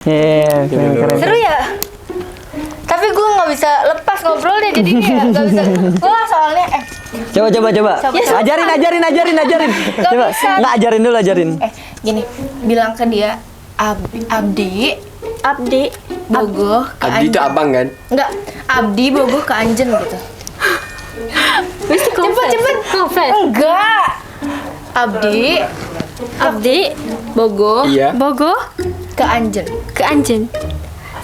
Keren. Seru ya? Tapi gue nggak bisa lepas ngobrolnya jadinya ya. Nggak bisa. Wah soalnya Coba. Yes. Ajarin. Nggak Coba. bisa. Nggak, ajarin dulu. Gini, bilang ke dia Abdi bogoh ke Abdi itu abang kan? Enggak, Abdi bogoh ke Anjen gitu. Cepet. Confess. Enggak. Abdi bogoh Iya. Bogo ke Anjen. ke Anjen.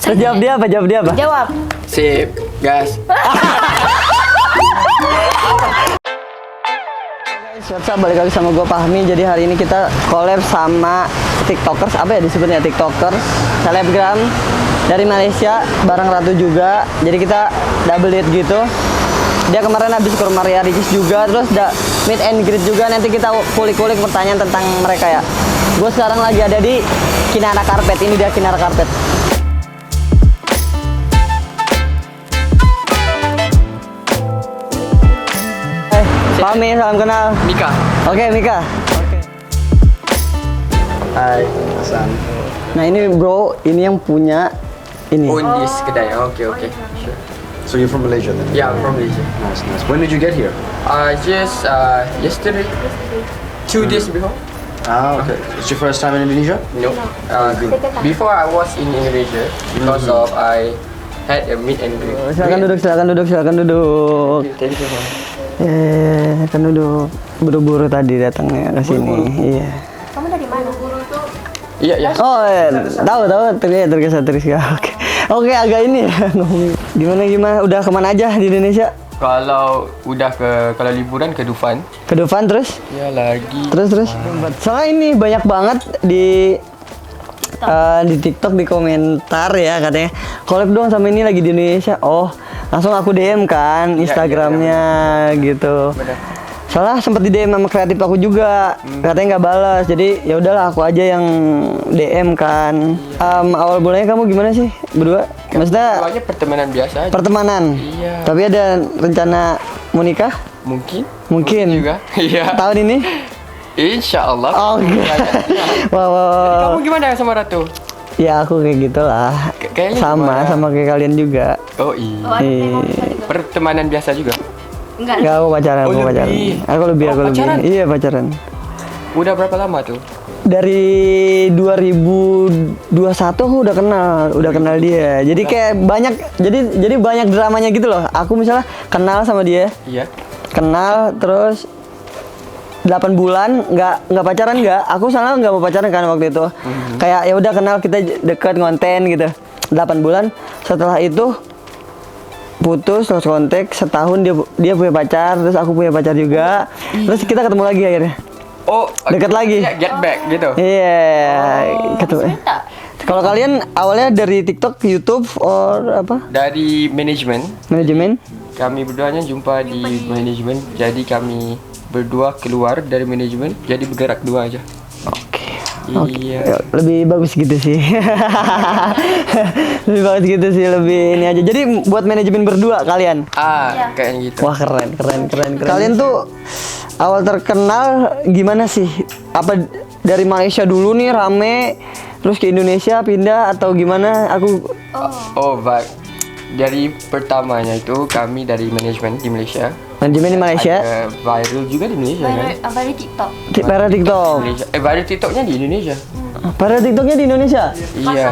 Terus jawab dia apa? Jawab. Sip, gas. What's up, balik lagi sama gue Fahmi. Jadi hari ini kita collab sama TikTokers, apa ya disebutnya, TikTokers selebgram dari Malaysia bareng Ratu juga. Jadi kita double date gitu. Dia kemarin habis ke rumah Ria Ricis juga, terus meet and greet juga. Nanti kita kulik-kulik pertanyaan tentang mereka ya. Gue sekarang lagi ada di Kinara Carpet. Ini dia Kinara Carpet. Fahmi, salam kenal. Mika. Oke, Mika. Hai, Hasan. Nah ini bro, ini yang punya ini. Own this kedai. Okay. Sure. So you're from Malaysia then? Yeah, I'm from Malaysia. Nice. When did you get here? Just yesterday, 2 days before. Ah, okay. It's your first time in Indonesia? No. Before I was in Indonesia because of I had a meet and greet. Silakan duduk. Thank you. Kan duduk. Buru-buru tadi datangnya ke sini. Iya. Kamu dari mana? Iya. Oh, tahu tergesa. Oke, agak ini ya ngomongin. Gimana? Udah kemana aja di Indonesia? Kalau liburan ke Dufan. Ke Dufan terus? Ya lagi. Terus. Soalnya ini banyak banget di TikTok di komentar ya katanya collab dong sama ini lagi di Indonesia. Oh, langsung aku DM kan Instagramnya gitu. Benar. Soalnya sempat di DM sama kreatif aku juga, katanya nggak balas. Jadi ya udahlah aku aja yang DM kan. Awal mulanya kamu gimana sih berdua? Maksudnya Awalnya pertemanan biasa aja. pertemanan. Iya. Tapi ada rencana mau nikah? Mungkin. juga. Iya. Tahun ini? Insya Allah. Oke. Wow. Kamu gimana sama Ratu? Ya aku kayak gitulah. Kayaknya sama kayak kalian juga. Oh iya. Pertemanan biasa juga. Enggak. Enggak, aku pacaran, Oh, aku pacaran. lebih. Aku lebih. Pacaran? Iya, pacaran. Udah berapa lama tuh? Dari 2021 aku udah kenal dia. Jadi kayak banyak jadi banyak dramanya gitu loh. Aku misalnya kenal sama dia, Iya. kenal terus 8 bulan nggak pacaran nggak. Aku salah nggak mau pacaran kan waktu itu. Kayak ya udah kenal, kita dekat konten gitu. 8 bulan setelah itu putus, terus kontak setahun, dia punya pacar, terus aku punya pacar juga. Terus kita ketemu lagi akhirnya. Oh, Dekat lagi. Get back gitu. Iya, ketemu. Kalau kalian awalnya dari TikTok, YouTube, or apa? Dari manajemen, Manajemen? kami berduanya jumpa di manajemen. Jadi kami berdua keluar dari manajemen, jadi bergerak dua aja. Oke. Iya. Ya, lebih bagus gitu sih. lebih ini aja. Jadi buat manajemen berdua kalian. Kayak gitu. Wah, keren. Kalian tuh awal terkenal gimana sih? Apa dari Malaysia dulu nih rame, terus ke Indonesia pindah atau gimana? Baik. Dari pertamanya itu kami dari manajemen di Malaysia. Manajemen di Malaysia? Ada viral juga di Malaysia kan? Apa di TikTok? Para TikTok. Malaysia. Viral TikToknya di Indonesia. Para TikToknya di Indonesia? Iya.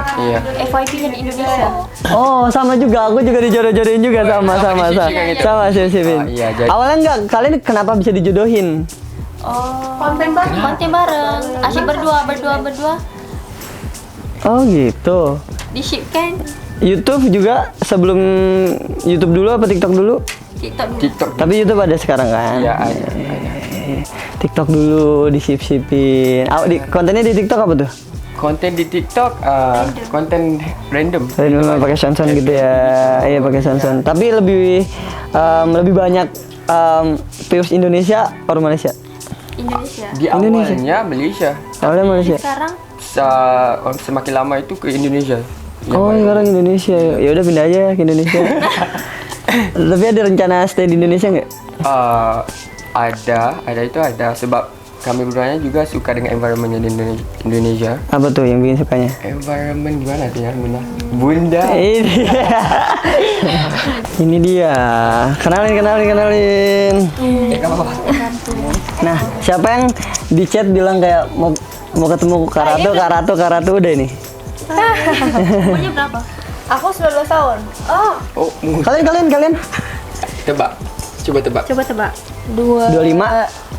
FYP-nya di Indonesia. Oh, sama juga. Aku juga dijodoh-jodohin juga sama. Sama sip-sipin. Iya, jadi- Awalnya enggak, kalian kenapa bisa dijodohin? Konten bareng. Asyik berdua. Oh, gitu. Di ship kan? YouTube juga sebelum YouTube dulu apa TikTok dulu? TikTok dulu. TikTok. Tapi YouTube ada sekarang kan? Iya, ada. TikTok dulu disip-sipin. Kontennya di TikTok apa tuh? Konten di TikTok konten random. Memang pakai sound gitu ya. Iya, pakai sound. Tapi lebih banyak views Indonesia atau Malaysia? Indonesia. Di awalnya Malaysia. Awalnya Malaysia. Sekarang Semakin lama itu ke Indonesia. Oh, sekarang Indonesia. Ya udah pindah aja ke Indonesia. Tapi ada rencana stay di Indonesia nggak? Ada sebab kami berduanya juga suka dengan environmentnya di Indonesia. Apa tuh yang bikin sukanya? Environment gimana tuh ya, Bunda? Bunda. Ini dia. Kenalin. Nah, siapa yang di chat bilang kayak mau ketemu Karatu udah ini. Umurnya berapa? Aku 19 tahun. Oh, Oh, Kalian tebak. Coba tebak. Coba tebak. 25.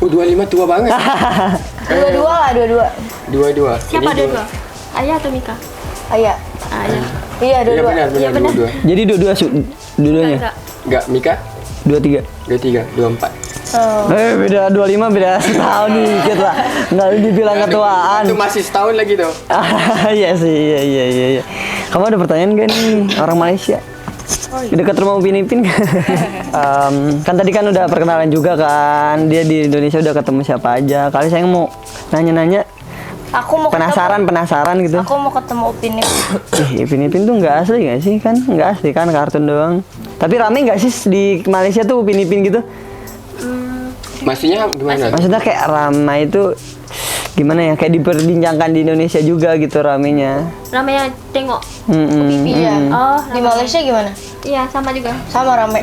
Oh, 25 tua banget. 22 lah, 22. 22. Siapa Jadi dua? Ayah atau Mika? Ayah. Ayah. Iya, Iya 22. benar, Iya, benar. 22. Jadi dua-duanya. Enggak. Enggak, Mika 23. 23, 24. Oh. Beda 25 beda setahun dikit lah. Enggak dibilang ketuaan. Itu masih setahun lagi tuh. Iya sih, iya. Kamu ada pertanyaan gak nih orang Malaysia? Dekat rumah Upin Ipin kan? Kan tadi kan udah perkenalan juga kan. Dia di Indonesia udah ketemu siapa aja. Kali saya mau nanya-nanya. Aku mau Penasaran gitu. Aku mau ketemu Upin Ipin. Upin Ipin tuh nggak asli nggak sih kan? Nggak asli kan, kartun doang. Tapi rame nggak sih di Malaysia tuh Upin Ipin gitu? Maksudnya gimana? Maksudnya kayak ramai itu gimana ya? Kayak diperbincangkan di Indonesia juga gitu ramenya. Ramai tengok. Iya. Oh, Di Malaysia gimana? Iya, sama juga. Sama rame.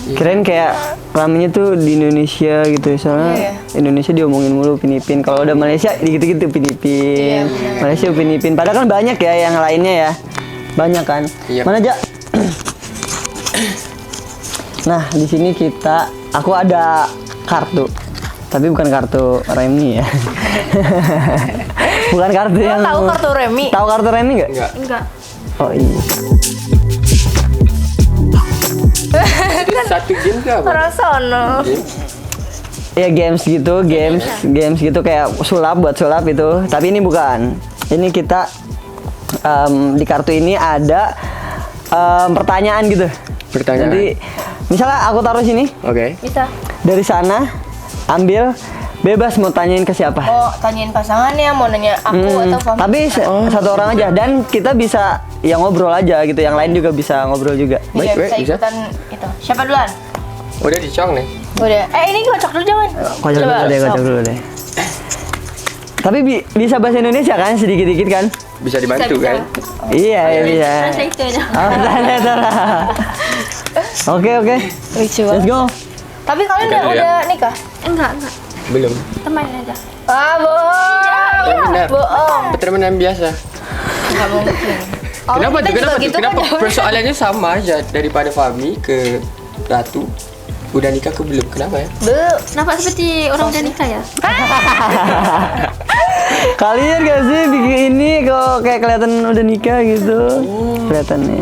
Kirain kayak ramenya tuh di Indonesia gitu, soalnya Iya. Indonesia diomongin mulu Upin Ipin. Kalau udah Malaysia dikit-dikit Upin Ipin. Iya, Malaysia Upin Ipin. Padahal kan banyak ya yang lainnya ya. Banyak kan. Iya. Mana aja? Nah, di sini aku ada kartu. Tapi bukan kartu Remi ya. Bukan kartu yang Tahu kartu Remi? Tahu kartu Remi nggak? Enggak. Enggak. Oh iya. Itu satu game ke apa? Orang sono. Game? Ya games gitu kayak buat sulap itu. Tapi ini bukan. Ini kita di kartu ini ada pertanyaan gitu. Pertanyaan. Jadi misalnya aku taruh sini, Oke. Bisa. dari sana ambil, bebas mau tanyain ke siapa. Mau tanyain pasangannya, mau nanya aku atau Fahmi. Tapi satu orang aja dan kita bisa ya ngobrol aja gitu. Yang lain juga bisa ngobrol juga. Iya, Baik, bisa bisa. ikutan itu. Siapa duluan? Udah dicong nih. Udah. Ini kocok dulu jangan. Kocok dulu deh. Tapi bisa bahasa Indonesia kan sedikit-dikit kan? Bisa dibantu Bisa. kan? Iya, bisa. Translator aja. Oh, translator. Oke. Lucu Let's banget. go. Tapi kalian Bukan dulu ya. udah nikah? Enggak. Belum. Teman aja. Ah, bohong. Ya, benar. Bohong. Pertemanan biasa. Enggak mungkin. Oh, Kenapa kita tuh? juga Kenapa tuh? gitu Kenapa kan? persoalannya sama aja daripada Fahmi ke Ratu? Udah nikah ke belum? Kenapa ya? Belum. Nampak seperti orang udah nikah ya? Kalian gak sih bikin ini kok kayak kelihatan udah nikah gitu? Kelihatannya.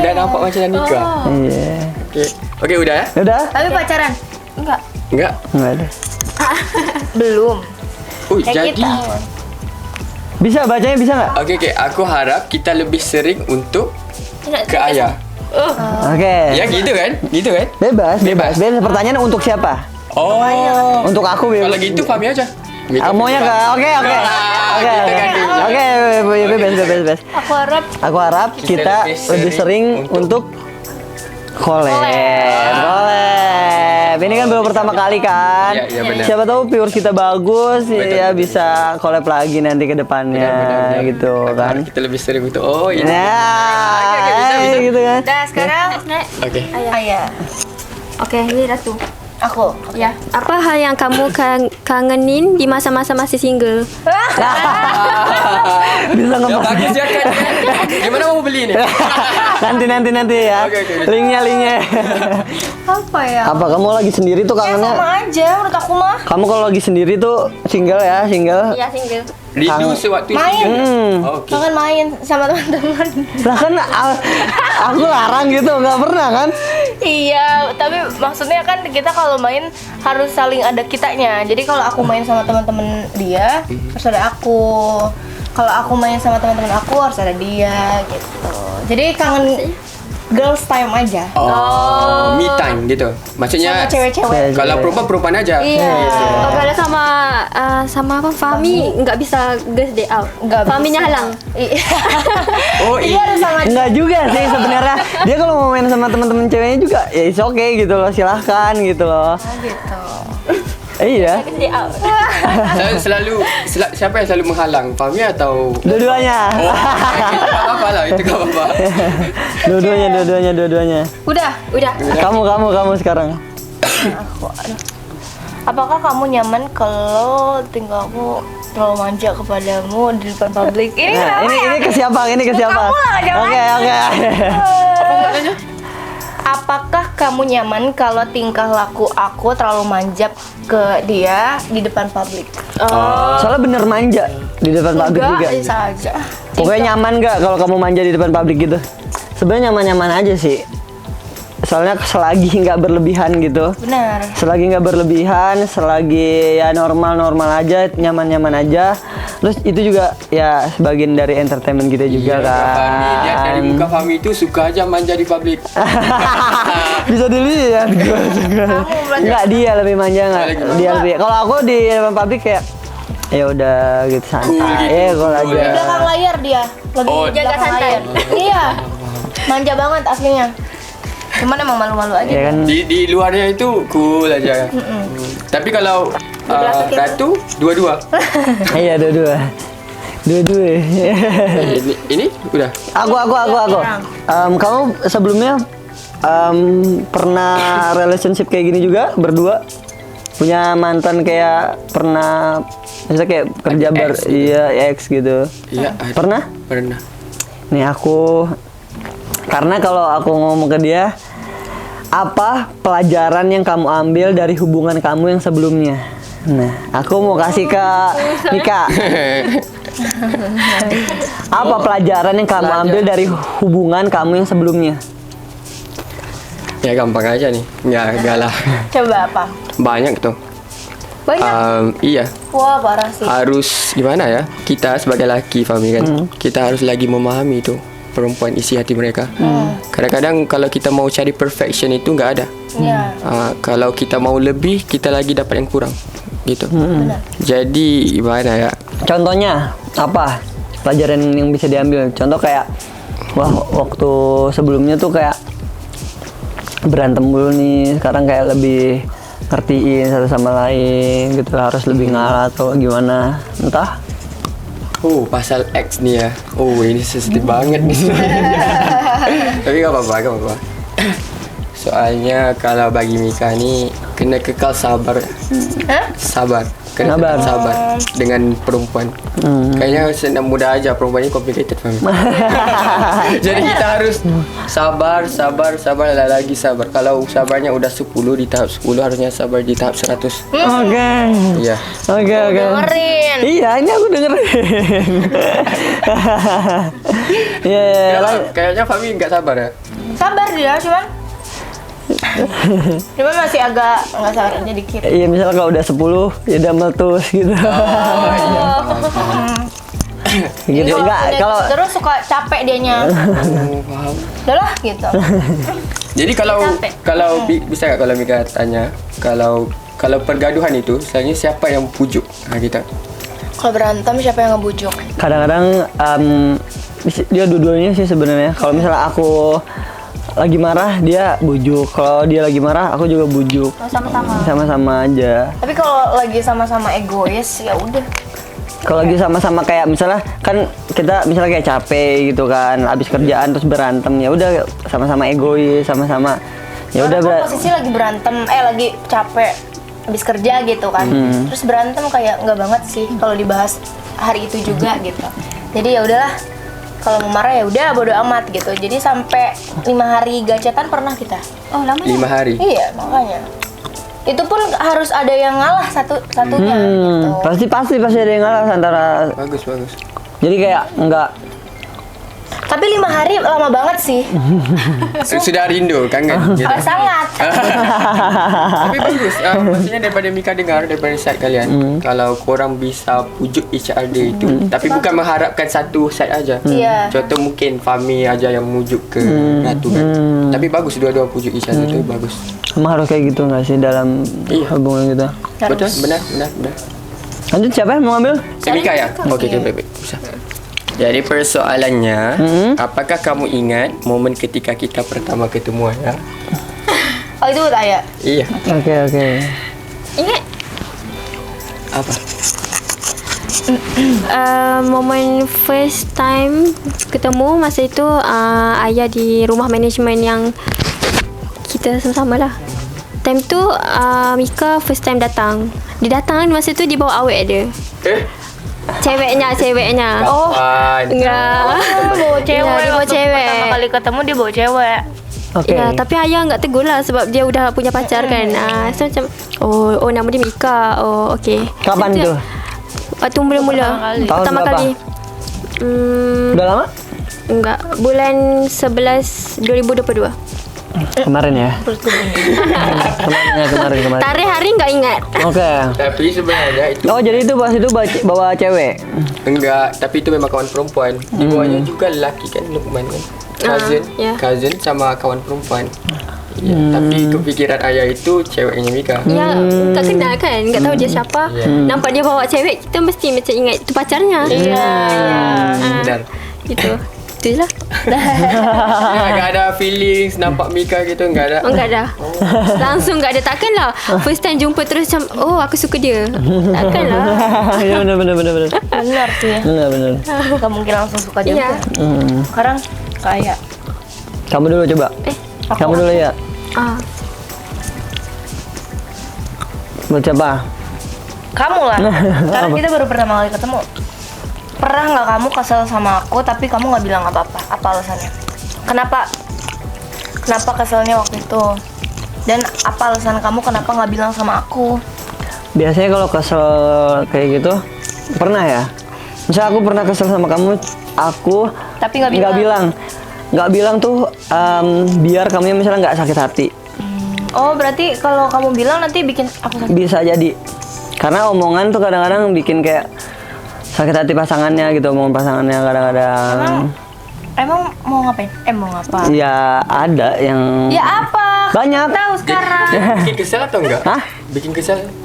Udah nampak macam dah nikah. Iya. Oke, udah ya? Udah? Tapi pacaran? Enggak. Enggak. Enggak ada. Belum. Oh, Kayak jadi. kita. Bisa bacanya bisa nggak? Oke. Aku harap kita lebih sering untuk ke ayah. Oke. Ya gitu kan? Gitu kan? Bebas. Pertanyaan untuk siapa? Oh. Untuk aku bebas. Kalau gitu Fahmi aja. Gitu. Maunya ke oke. Bebas. Aku harap kita lebih sering untuk collab. Ini kan baru pertama kali kan. Iya, benar. Siapa tahu viewers kita bagus ya Benar. bisa collab lagi nanti ke depannya Benar. gitu Aku kan. harap kita lebih sering untuk ini. Nah, Oke, bisa. gitu kan. Nah, sekarang Oke. ayah. Oke, ini Ratu. Aku. Ya. Apa hal yang kamu kangenin di masa-masa masih single? Bisa Ya ngepas. bagus ya kan? Gimana mau beli ini? Nanti ya. Oke, bisa. Linknya. Apa ya? Apa kamu lagi sendiri tuh Ya kangennya? sama aja menurut aku mah. Kamu kalau lagi sendiri tuh single ya, single. Iya, single. Rindu sewaktu Main. Oh, oke. Kangen main sama teman-teman. Lah kan aku larang gitu, nggak pernah kan? Iya, tapi maksudnya kan kita kalau main harus saling ada kitanya. Jadi kalau aku main sama teman-teman dia, harus ada aku. Kalau aku main sama teman-teman aku harus ada dia gitu. Jadi kangen girls time aja. Oh, me time gitu. Maksudnya Sama cewek-cewek. kalau perempuan aja. Iya. Oh, kalau sama apa Fahmi nggak bisa girls day out. Nggak Fahminya bisa. halang. Iya. Oh, Iya harus sama Enggak juga sih sebenarnya. Dia kalau mau main sama teman-teman ceweknya juga ya is okay gitu loh, silahkan gitu loh. gitu. Iya, Siapa yang selalu menghalang? Fahmi atau dua-duanya. Oh, tak apa lah, itu tak apa. Dua-duanya. Udah. Kamu sekarang. Apakah kamu nyaman kalau tinggalku terlalu manja kepadamu di depan publik? Ini Nah, kenapa ya? ini ke siapa? Kamu lah, jangan. Oke. Apakah kamu nyaman kalau tingkah laku aku terlalu manjap ke dia di depan publik? Soalnya bener manja di depan publik juga. Enggak, bisa aja. Pokoknya nyaman nggak kalau kamu manja di depan publik gitu? Sebenarnya nyaman-nyaman aja sih. Soalnya selagi nggak berlebihan gitu. Benar. Selagi nggak berlebihan, selagi ya normal-normal aja, nyaman-nyaman aja. Terus itu juga ya sebagian dari entertainment kita juga kan. Fahmi, lihat dari muka Fahmi itu suka aja manja di publik. Bisa dilihat gue juga. Enggak, dia lebih manja nggak? Dia lebih. Kalau aku di depan publik kayak ya udah gitu santai. Cool gitu, Cool cool aja. Di belakang layar dia lebih Oh, jaga jaga santai. santai. Iya. Manja banget aslinya. Cuman emang malu-malu aja. Ya kan. Di luarnya itu cool aja. Tapi kalau Ratu dua-dua. Iya, dua-dua. Ini udah. Aku. Kamu sebelumnya pernah relationship kayak gini juga berdua? Punya mantan kayak pernah misalnya kayak kerja Ex gitu. iya ex gitu. Iya. ada. Pernah? Pernah. Nih aku karena kalau aku ngomong ke dia, apa pelajaran yang kamu ambil dari hubungan kamu yang sebelumnya? Nah, aku mau kasih ke Mika. Apa pelajaran yang kamu ambil dari hubungan kamu yang sebelumnya? Ya gampang aja nih. Enggak lah. Coba apa? Banyak tuh. Banyak. Iya. Wah, parah sih. Harus gimana ya? Kita sebagai laki, Fahmi kan, kita harus lagi memahami itu perempuan isi hati mereka. Kadang-kadang kalau kita mau cari perfection itu nggak ada. Iya. Kalau kita mau lebih, kita lagi dapat yang kurang, gitu. Jadi gimana ya? Contohnya apa? Pelajaran yang bisa diambil. Contoh kayak wah waktu sebelumnya tuh kayak berantem dulu nih, sekarang kayak lebih ngertiin satu sama lain gitu, harus lebih ngalah atau gimana entah. Oh, pasal X nih ya. Oh, ini sensitif banget nih. Tapi gak apa-apa. Soalnya kalau bagi Mika nih kena kekal sabar. Sabar. Kena Sabar. kekal sabar dengan perempuan. Kayaknya senang mudah aja, perempuan ini complicated, Fahmi. Jadi kita harus sabar, lagi sabar. Kalau sabarnya udah 10 di tahap 10, harusnya sabar di tahap 100. Oke. Iya. Oke. Dengerin. Iya, ini aku dengerin. Iya. Kayaknya Fahmi nggak sabar ya. Sabar dia, cuman masih agak nggak sabar aja dikit. Iya, misalnya kalau udah 10 ya udah meletus gitu. Gitu Kalau enggak udah kalau terus suka capek dianya. Oh, paham. Udahlah gitu. Jadi Capek. kalau bisa nggak kalau Mika tanya, kalau pergaduhan itu, misalnya siapa yang pujuk kita? Kalau berantem siapa yang ngebujuk? kadang-kadang dia dua-duanya sih sebenarnya. Kalau misalnya aku lagi marah dia bujuk, kalau dia lagi marah aku juga bujuk. Oh, sama-sama. Sama-sama aja. Tapi kalau lagi sama-sama egois ya udah. Kalau lagi sama-sama kayak misalnya kan kita misalnya kayak capek gitu kan, habis kerjaan terus berantem, ya udah sama-sama egois, sama-sama ya udah Orang kan posisi lagi berantem, lagi capek habis kerja gitu kan. Terus berantem kayak nggak banget sih kalau dibahas hari itu juga gitu. Jadi ya udahlah. Kalau mau marah ya udah bodo amat gitu. Jadi sampai 5 hari gacetan pernah kita. Oh, lama 5 hari. Iya, makanya. Itu pun harus ada yang ngalah satunya gitu. pasti ada yang ngalah antara. Bagus. Jadi kayak enggak. Tapi 5 hari lama banget sih. Sudah rindu, kangen gitu. Sangat. Tapi bagus. Maksudnya daripada Mika dengar daripada side kalian, kalau korang bisa pujuk each other itu, tapi bukan mengharapkan satu side aja. Iya. Contoh mungkin Fahmi aja yang mujuk ke Ratu kan. Tapi bagus dua-dua pujuk each other itu bagus. Emang harus kayak gitu nggak sih dalam Iya. hubungan kita? Betul, benar. Lanjut, siapa yang mau ambil? Mika ya? Oke, baik. Bisa. Jadi persoalannya, apakah kamu ingat momen ketika kita pertama ketemuan ya? Oh itu tanya. Iya. Oke. Ingat? Apa? Momen first time ketemu masa itu ayah di rumah manajemen yang kita sama-sama lah. Time tu Mika first time datang. Dia datang masa tu dia bawa awek dia. Ceweknya. Oh, Enggak. bawa cewek. Ya, dia bawa Waktu cewek. Pertama kali ketemu dia bawa cewek. Oke. Ya, tapi ayah enggak tegur lah sebab dia udah punya pacar kan. So macam oh nama dia Mika. Oh okey. Kapan tu? Waktu mula-mula. Tahun Pertama berapa? kali. Udah lama? Enggak, bulan 11 2022. Kemarin ya. Kemarin. Tarikh hari enggak ingat. Oke. Tapi sebenarnya itu Oh jadi itu pas itu bawa cewek. enggak, tapi itu memang kawan perempuan. Di bawahnya juga lelaki kan, Lukman kan. ya. Cousin sama kawan perempuan. Ya, tapi kepikiran ayah itu ceweknya Mika. Ya, tak kenal kan, enggak tahu dia siapa. Nampak dia bawa cewek, kita mesti macam ingat itu pacarnya. Benar. Gitu. Itulah. Enggak ada feelings nampak Mika gitu, enggak ada. Oh, enggak ada. Langsung enggak ada. Takkanlah first time jumpa terus macam oh aku suka dia. Takkanlah. Ya benar. Benar tuh ya. Benar. Gak mungkin langsung suka dia. Iya. Sekarang kayak Kamu dulu coba. Kamu dulu ya. Buat siapa? kamu lah. Karena kita baru pertama kali ketemu. Pernah nggak kamu kesel sama aku tapi kamu nggak bilang apa-apa? Apa alasannya? Kenapa keselnya waktu itu? Dan apa alasan kamu kenapa nggak bilang sama aku? Biasanya kalau kesel kayak gitu pernah ya. Misalnya aku pernah kesel sama kamu, aku Tapi nggak bilang. Nggak bilang tuh biar kamunya misalnya nggak sakit hati. Oh berarti kalau kamu bilang nanti bikin aku sakit. Bisa jadi. Karena omongan tuh kadang-kadang bikin kayak sakit hati pasangannya gitu, omongan pasangannya kadang-kadang. Emang mau ngapain? Mau ngapa? Ya ada yang Ya apa? banyak. Tahu sekarang. Bikin kesel atau enggak? Hah? Bikin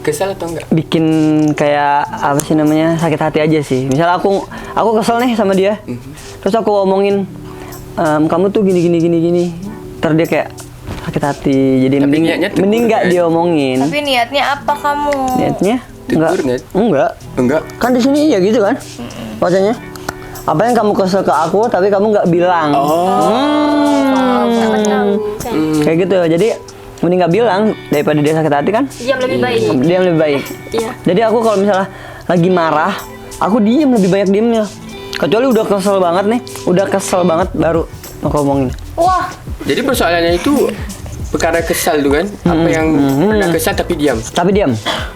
kesel atau enggak? Bikin kayak apa sih namanya, sakit hati aja sih. Misalnya aku kesel nih sama dia, terus aku omongin kamu tuh gini. Terus dia kayak sakit hati. Jadi Tapi niatnya tegur, mending nggak kan? diomongin. Tapi niatnya apa kamu? Niatnya Tegur nggak? Enggak. Kan di sini iya gitu kan? Maksudnya apa yang kamu kesel ke aku tapi kamu nggak bilang. Kayak gitu. Jadi mending nggak bilang daripada dia sakit hati kan? Diam lebih baik. Dia lebih baik. Iya. Jadi aku kalau misalnya lagi marah, aku diem, lebih banyak diemnya. Kecuali udah kesel banget baru aku omongin. Wah, Jadi persoalannya itu perkara kesal tu kan? Apa yang pernah kesal tapi diam. Tapi diam.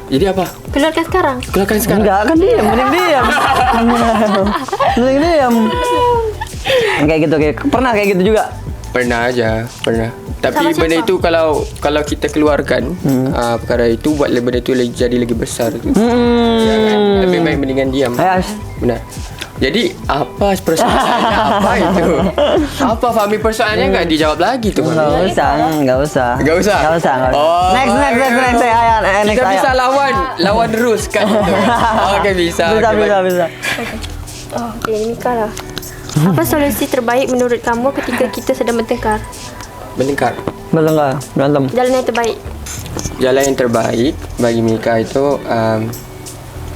Jadi apa? Keluarkan sekarang. Keluarkan sekarang. Enggak kan diam, mending diam. Mending diam. Kayak gitu, pernah kayak gitu juga. Pernah. Tapi Sama benda siapa? itu kalau kita keluarkan perkara itu buat benda itu jadi lagi besar tu. Ya kan? Lebih baik mendingan diam. Ayo, Benar. Jadi apa persoalannya apa itu? Apa Fahmi persoalannya enggak dijawab lagi tuh? Fahmi? Enggak usah. Oh, Next. Ayo, next. Kita bisa lawan terus kan itu. Oke, bisa. Bisa. Oke, Mika lah. Apa solusi terbaik menurut kamu ketika kita sedang bertengkar? Meningkat. Berantem. Jalan yang terbaik. Jalan yang terbaik bagi Mika itu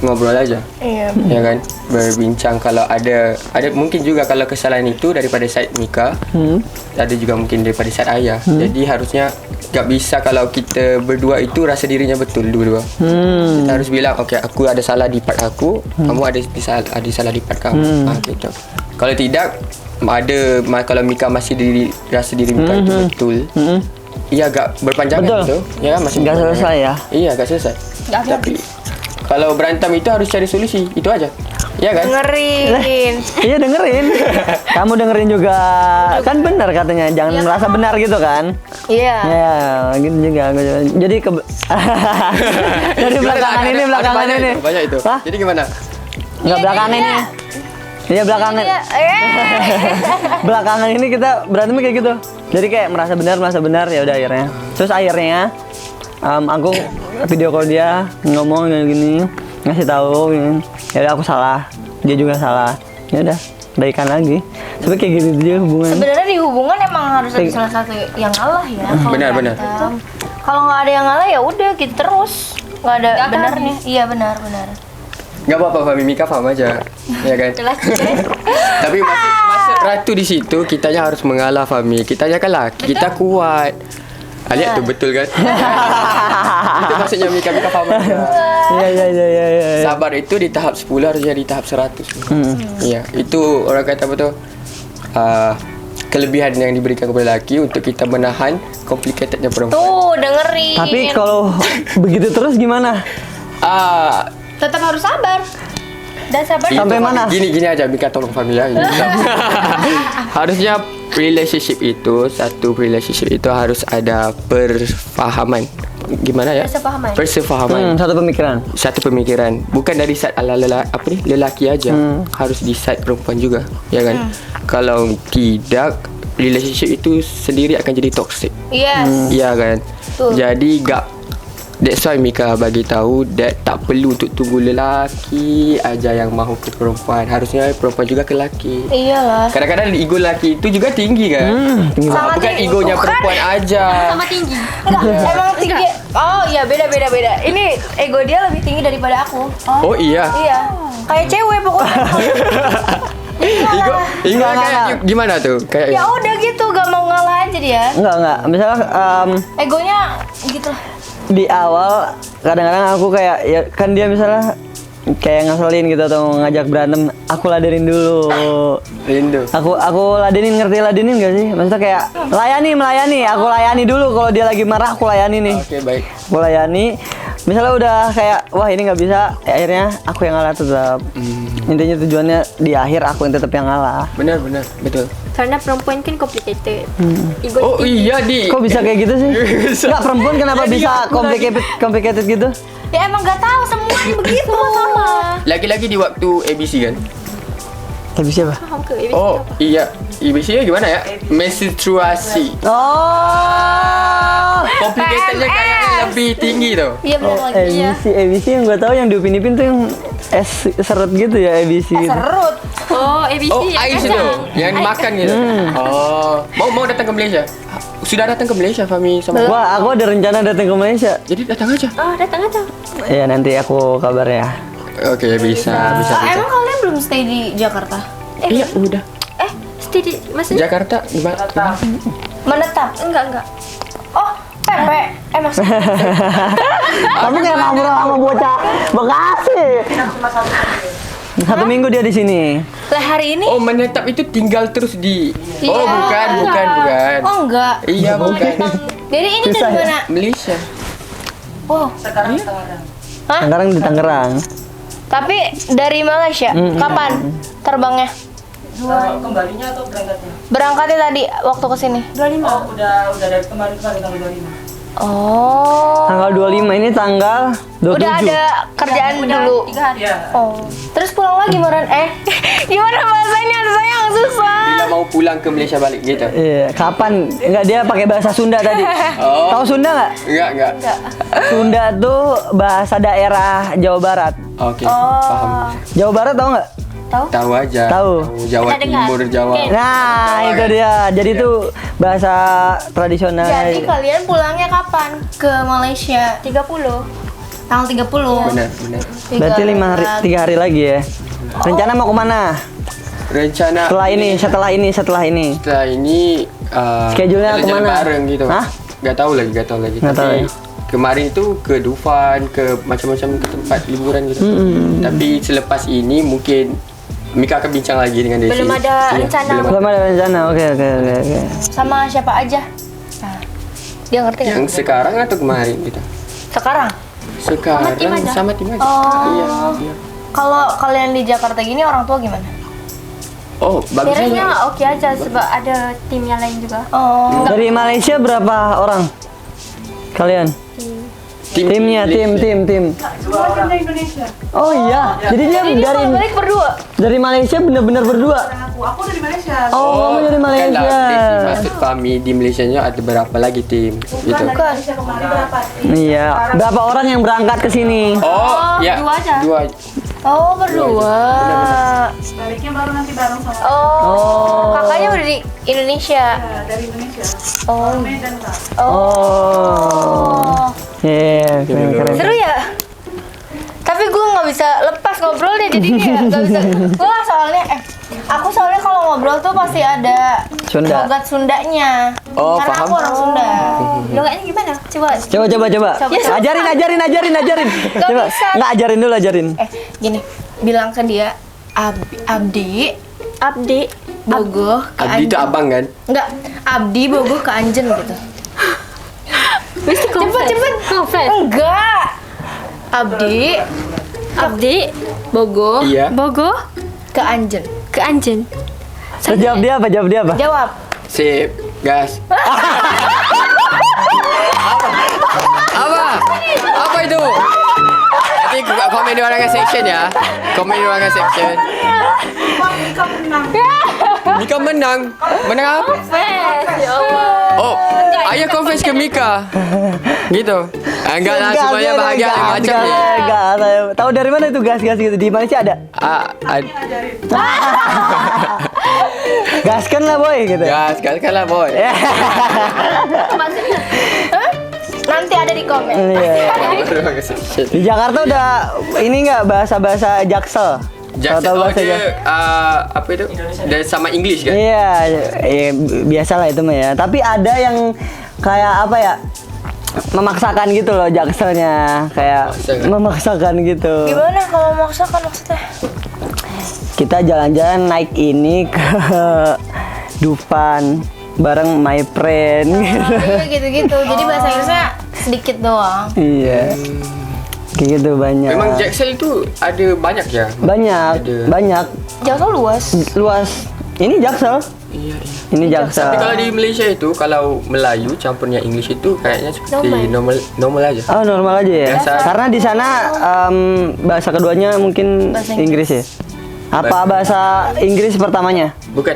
ngobrol aja. iya. Ya kan, berbincang. Kalau ada mungkin juga kalau kesalahan itu daripada side Mika, ada juga mungkin daripada side ayah. Jadi harusnya tak bisa kalau kita berdua itu rasa dirinya betul dua-dua. Kita harus bilang, okey, aku ada salah di part aku, kamu ada salah di part kamu. Gitu. Kalau tidak, kalau Mika masih rasa diri Mika itu betul, ia agak berpanjangan Betul. gitu. Ya, masih Nggak berpanjangan. selesai ya? Iya, agak selesai. Tapi kalau berantem itu harus cari solusi, itu aja. Ya kan? Dengerin. Iya dengerin. Kamu dengerin juga. Kan benar katanya, jangan merasa benar gitu kan? Iya. Ya, gitu juga. Jadi dari belakangan ini. Banyak itu. Hah? Jadi gimana? Enggak belakangan ini. Iya belakangan. Iya. Belakangan ini kita berantemnya kayak gitu. Jadi kayak merasa benar ya udah akhirnya. Terus akhirnya aku video call dia ngomong gini, ngasih tahu gini. Ya udah aku salah, dia juga salah. Ya udah, baikan lagi. Sebenarnya kayak gitu dia hubungan. Sebenarnya di hubungan emang harus ada salah satu yang ngalah ya. Kalau Benar. berantem. Kalau nggak ada yang ngalah ya udah gitu terus. nggak ada benarnya. Iya benar. Nggak apa-apa Fami, Mika paham aja. Ya kan? Lelaki kan? Tapi masuk ratu di situ, kitanya harus mengalah Fami. Kitanya kan laki, kita kuat. Lihat tuh betul kan? Itu maksudnya Mika paham aja. Iya. Sabar itu di tahap 10 harusnya di tahap 100. Iya, itu orang kata apa tuh? Kelebihan yang diberikan kepada laki untuk kita menahan complicatednya perempuan. Tuh dengerin. Tapi kalau begitu terus gimana? tetap harus sabar. Dan sabar Sampai itu- mana? Gini aja Mika, tolong Fami ya. Harusnya satu relationship itu harus ada perfahaman. Gimana ya? Persefahaman. Satu pemikiran. Satu pemikiran. Bukan dari side lelaki aja. Harus di side perempuan juga, ya kan? Kalau tidak, relationship itu sendiri akan jadi toxic. Yes. Iya kan? Betul. Jadi that's why Mika bagi tahu that tak perlu untuk tunggu lelaki aja yang mahu ke perempuan. Harusnya perempuan juga ke lelaki. Iyalah. Kadang-kadang ego lelaki itu juga tinggi kan? Sangat Bukan tinggi. egonya Bukan. perempuan aja. Sama tinggi. Enggak, emang tinggi. Oh iya, beda. Ini ego dia lebih tinggi daripada aku. Oh iya. Iya. Kayak cewek pokoknya. Ego Enggak. kayak gimana tuh? Kayak Ya udah gitu, gak mau ngalah aja dia. Enggak. Misalnya Egonya gitu lah. di awal kadang-kadang aku kayak ya kan dia misalnya kayak ngeselin gitu atau ngajak berantem, aku ladenin dulu. rindu. Aku ngerti ladenin gak sih? Maksudnya kayak melayani. Aku layani dulu kalau dia lagi marah, aku layani nih. Oke, baik. Aku layani. Misalnya udah kayak wah ini nggak bisa, akhirnya aku yang ngalah tetap. Intinya tujuannya di akhir aku yang tetap yang ngalah. Benar, betul. Karena perempuan kan complicated. Ego Oh tinggi. iya di. Kok bisa kayak gitu sih? Bisa. Enggak, perempuan kenapa Jadi bisa aku complicated gitu? Ya emang gak tahu semuanya begitu. Sama. Lagi-lagi di waktu ABC kan? Tapi siapa? Paham ke? Oh iya. ABC nya gimana ya? Menstruasi. Oh. Complicatednya kayaknya lebih tinggi tuh. Iya benar lagi. ABC yang gue tahu yang di Upin Ipin tuh yang es seret gitu ya ABC gitu. Serut. Oh, ABC Oh, yang ais kacang. itu yang dimakan gitu. Oh, mau datang ke Malaysia? Sudah datang ke Malaysia Fami sama. Wah, aku ada rencana datang ke Malaysia. Jadi datang aja. Oh, datang aja. Ya nanti aku kabar ya. Oke, bisa. Emang kalian belum stay di Jakarta? Iya, udah. Stay di maksudnya? Jakarta gimana? Menetap? Enggak. Oh, Pepe. Maksudnya Kamu kayak ngobrol sama bocah Bekasi. 1 minggu dia di sini. lah hari ini? Oh, menetap itu tinggal terus di. Oh, Iya. bukan. Oh enggak. Iya, bukan. Jadi ini Susah dari ya? mana? Malaysia. Oh. Sekarang di Tangerang. Tapi dari Malaysia. Kapan terbangnya? Kembalinya atau berangkatnya? Berangkatnya tadi waktu kesini. Oh, udah dari kemarin tanggal 25. Oh. Tanggal 25 ini tanggal 27. Udah ada kerjaan dulu. 3 hari. Iya. Oh. Terus pulang lagi Moran? Gimana bahasanya? Sayang susah. Bila mau pulang ke Malaysia balik gitu. Iya, kapan? Enggak, dia pakai bahasa Sunda tadi. Oh. Tahu Sunda nggak? Enggak. Sunda tuh bahasa daerah Jawa Barat. Oke, paham. Jawa Barat tahu nggak? Tahu aja. Tahu. Jawa Pernah dengar? Timur, Jawa. Nah, itu dia. Jadi itu bahasa tradisional. Jadi kalian pulangnya kapan ke Malaysia? 30. Tanggal 30. Benar. Berarti 3 hari lagi ya. Rencana mau kemana? Rencana Setelah ini. setelah ini Schedule-nya jalan-jalan kemana? bareng gitu. Hah? Gak tahu lagi. Nggak tahu Tapi ya? kemarin itu ke Dufan, ke macam-macam ke tempat liburan gitu. Tapi selepas ini mungkin Mika akan bincang lagi dengan Desi. Belum ada rencana. Belum ada rencana. Oke. Sama siapa aja? Nah, dia ngerti nggak? Yang sekarang atau kemarin gitu? Sekarang? Sekarang tim aja. sama tim aja. Oh. Iya. Kalau kalian di Jakarta gini orang tua gimana? Oh, bagus Kiranya aja. oke aja sebab ada tim yang lain juga. Oh. Dari Malaysia berapa orang? Kalian? Timnya, tim. Semua orang dari Indonesia. Oh iya. Jadi dia Jadi dia dari kalau balik berdua? dari Malaysia bener-bener berdua. Aku dari Malaysia. Oh, kamu dari Malaysia. Kan lah, Desi maksud kami di Malaysia nya ada berapa lagi tim gitu. Dari Malaysia kemarin berapa? Iya. Berapa orang yang berangkat ke sini? Oh, ya. dua aja. Dua. Oh, berdua. Baliknya baru nanti bareng sama Oh. Kakaknya udah di Indonesia. dari Indonesia. Oh. Medan, Pak. Oh. Iya, keren. Seru ya? Tapi gue nggak bisa lepas ngobrolnya, jadi dia nggak bisa. Gue soalnya aku soalnya kalau ngobrol tuh pasti ada Sunda. logat Sundanya. Oh, Karena paham. aku orang Sunda. Logatnya gimana? Coba. Coba. Coba. Ajarin. Gak Coba. bisa. Nggak, ajarin. Gini, bilang ke dia Abdi bogoh ke Abdi itu Anjen. abang kan? Enggak, Abdi bogoh ke Anjen gitu. Mesti Cepet. Confess. Enggak. Abdi bogoh Iya. Bogo ke Anjen. ke Anjen. Terus jawab dia apa? Jawab. Sip, gas. Apa itu? Nanti komen di orang section ya. Komen di orang section. Mika menang. Menang apa? Ya Allah. Oh, ayah confess ke Mika. Gitu. Enggak lah, semuanya bahagia macam ni. Gas. Tahu dari mana itu gas gitu? Di Malaysia ada. Gaskan lah boy gitu. Gas, lah boy. Hah? Nanti ada di komen. Iya. Orang section. Di Jakarta udah ini nggak bahasa Jaksel? Jackson Tahu bahasa dia apa itu? Dia sama English kan? Iya, biasalah itu mah ya. Tapi ada yang kayak apa ya? Memaksakan gitu loh Jakselnya, kayak memaksakan gitu. Gimana kalau memaksakan maksudnya? Kita jalan-jalan naik ini ke Dufan bareng my friend gitu. Iya gitu-gitu. Jadi bahasa Inggrisnya sedikit doang. Iya. Kayak gitu banyak. Memang Jackson itu ada banyak ya? Ada. Banyak. Jaksel luas. Luas. Ini Jaksel. Iya. Ini Jaksel. Tapi kalau di Malaysia itu, kalau Melayu campurnya English itu kayaknya seperti normal aja. Oh, normal aja ya. Biasa. Karena di sana bahasa keduanya mungkin Bahasa Inggris ya. Apa bahasa Inggris pertamanya? Bukan,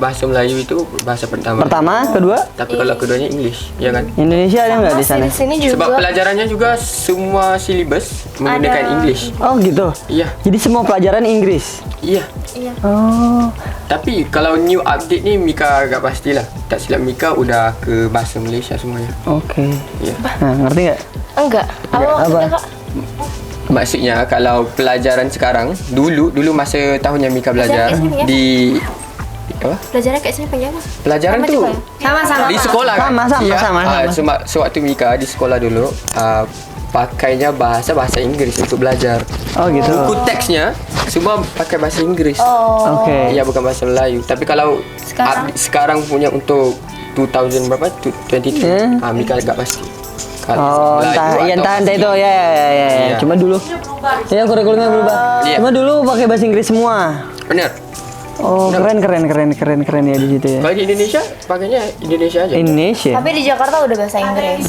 bahasa Melayu itu bahasa pertama. Pertama, kedua? Tapi kalau keduanya English, ya kan? Indonesia ada nggak di sana? Masih di sini juga. Sebab pelajarannya juga semua silibus menggunakan English. Oh gitu. Iya, Jadi semua pelajaran Inggris. iya. Oh. Tapi kalau new update ni Mika agak pastilah. Tak silap Mika udah ke bahasa Malaysia semuanya. Oke. Ya. Nah, ngerti nggak? Enggak. Apa maksudnya, Apa? Kak? Maksudnya kalau pelajaran sekarang, dulu masa tahunnya Mika belajar Belajar kat sini, ya? di apa? Belajarnya kat sini panjang lah. Pelajaran Sama tu juga ya? Sama-sama. di sekolah kan? Sama. Ya, Sama. sewaktu Mika di sekolah dulu pakainya bahasa Inggris untuk belajar. Oh gitu. Buku teksnya semua pakai bahasa Inggris. Oh. Oke. Ya bukan bahasa Melayu. Tapi kalau sekarang punya untuk 2000 berapa? 23. Mika agak pasti. Oh, entah itu ya. Iya. Cuma dulu. Ya kurikulumnya berubah. Iya. Cuma dulu pakai bahasa Inggris semua. Benar. Oh, keren ya di situ ya. Kalau di Indonesia pakainya Indonesia aja. Indonesia. Tapi di Jakarta udah bahasa Inggris.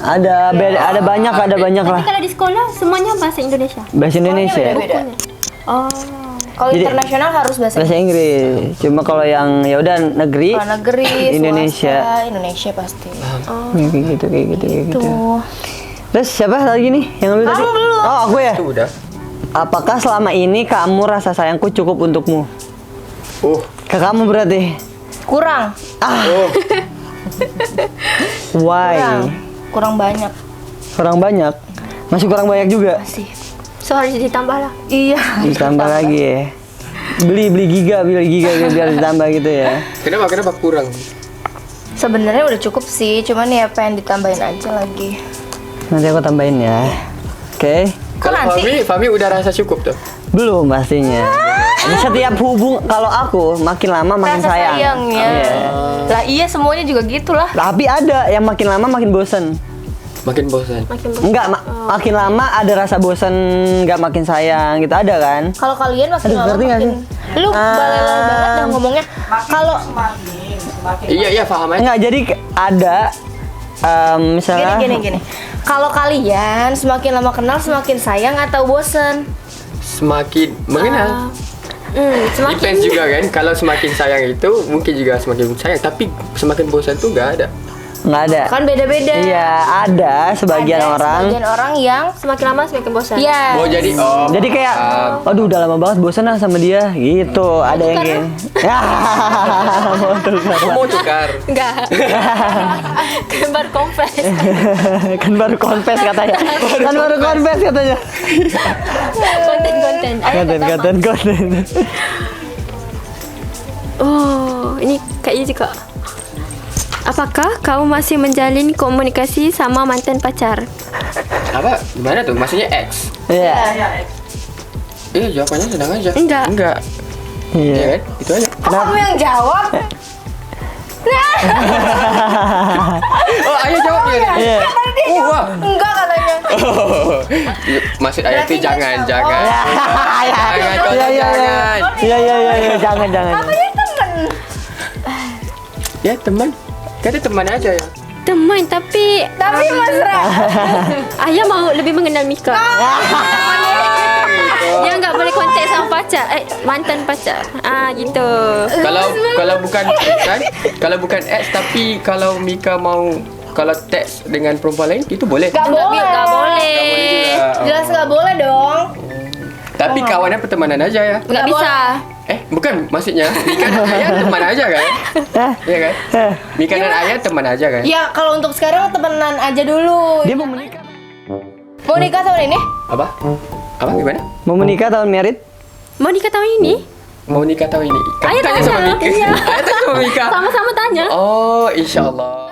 Ada banyak lah. Tapi kalau di sekolah semuanya bahasa Indonesia. Bahasa Indonesia. Beda. Oh. Kalau Jadi- internasional harus bahasa Bahasa Inggris. Cuma kalau yang ya udah negeri Kalau negeri, Indonesia. swasta, Indonesia pasti. Kayak gitu. Tuh. Terus siapa lagi nih yang lu tadi? belum. Oh, aku ya. Itu udah. Apakah selama ini kamu rasa sayangku cukup untukmu? Oh. Ke kamu berarti. Kurang. Oh. Why? Kurang banyak. Kurang banyak. Masih kurang banyak juga. Masih. So harus ditambah lah. Iya. Ditambah lagi ya. Beli giga biar ditambah gitu ya. Kenapa kurang? Sebenarnya udah cukup sih, cuman ya pengen ditambahin aja lagi. Nanti aku tambahin ya. Oke. Kalau nanti? Fami udah rasa cukup tuh. Belum pastinya. Setiap kalau aku makin lama makin Rasa sayang. sayangnya. Iya. Lah iya semuanya juga gitulah. Tapi ada yang makin lama makin bosen. Makin bosan. Makin Enggak, makin lama ada rasa bosen, nggak makin sayang gitu ada kan? Kalau kalian makin Aduh, lama ngerti nggak makin sih? lu balai banget dah ngomongnya. Kalau Iya paham aja. Enggak, jadi ada misalnya gini. Kalau kalian semakin lama kenal semakin sayang atau bosen? Semakin mengenal. semakin Depends juga kan. Kalau semakin sayang itu mungkin juga semakin sayang. Tapi semakin bosan tuh nggak ada. nggak ada. Kan beda-beda. Iya, ada sebagian Ada orang. Sebagian orang yang semakin lama semakin bosan. iya. Oh jadi Jadi kayak, aduh udah lama banget bosan lah sama dia, gitu. Ada yang kan? gini. Ya, Mau tukar. Enggak. Kan baru confess. Kan baru confess katanya. Kan baru confess katanya. Konten. Konten. Oh, ini kayaknya juga. Apakah kau masih menjalin komunikasi sama mantan pacar? Apa? Gimana tuh? Maksudnya X? Iya. Jawabannya sedang aja. Enggak. Iya Iya. kan? Itu aja. Oh, kamu yang jawab? Oh, ayah jawabnya. Iya. Wah. Enggak katanya. Maksud ayah Berarti tuh jangan. Iya. Jangan, kau Iya, iya, iya. jangan. Iya, jangan. Katanya temen. Ya teman. Kata teman aja ya. Teman tapi Mesra. ayah mau lebih mengenal Mika. Dia nggak boleh kontak sama pacar, mantan pacar. Gitu. Kalau bukan X tapi kalau Mika mau kalau teks dengan perempuan lain itu boleh. Gak boleh. Nggak boleh. juga. Jelas gak boleh dong. Tapi kawannya pertemanan aja ya. Nggak bisa. Bukan maksudnya Mika dan ayah teman aja kan? Iya kan? Mika dan ayah teman aja kan? Ya kalau untuk sekarang temenan aja dulu. Dia mau menikah. Mau nikah tahun ini? Apa? Apa gimana? Mau menikah tahun merit? Mau nikah tahun ini? Mau nikah tahun ini? Kamu Ayah tanya sama tanya. Mika. Iya. Ayah tanya sama Mika. Sama-sama tanya. Oh, insya Allah.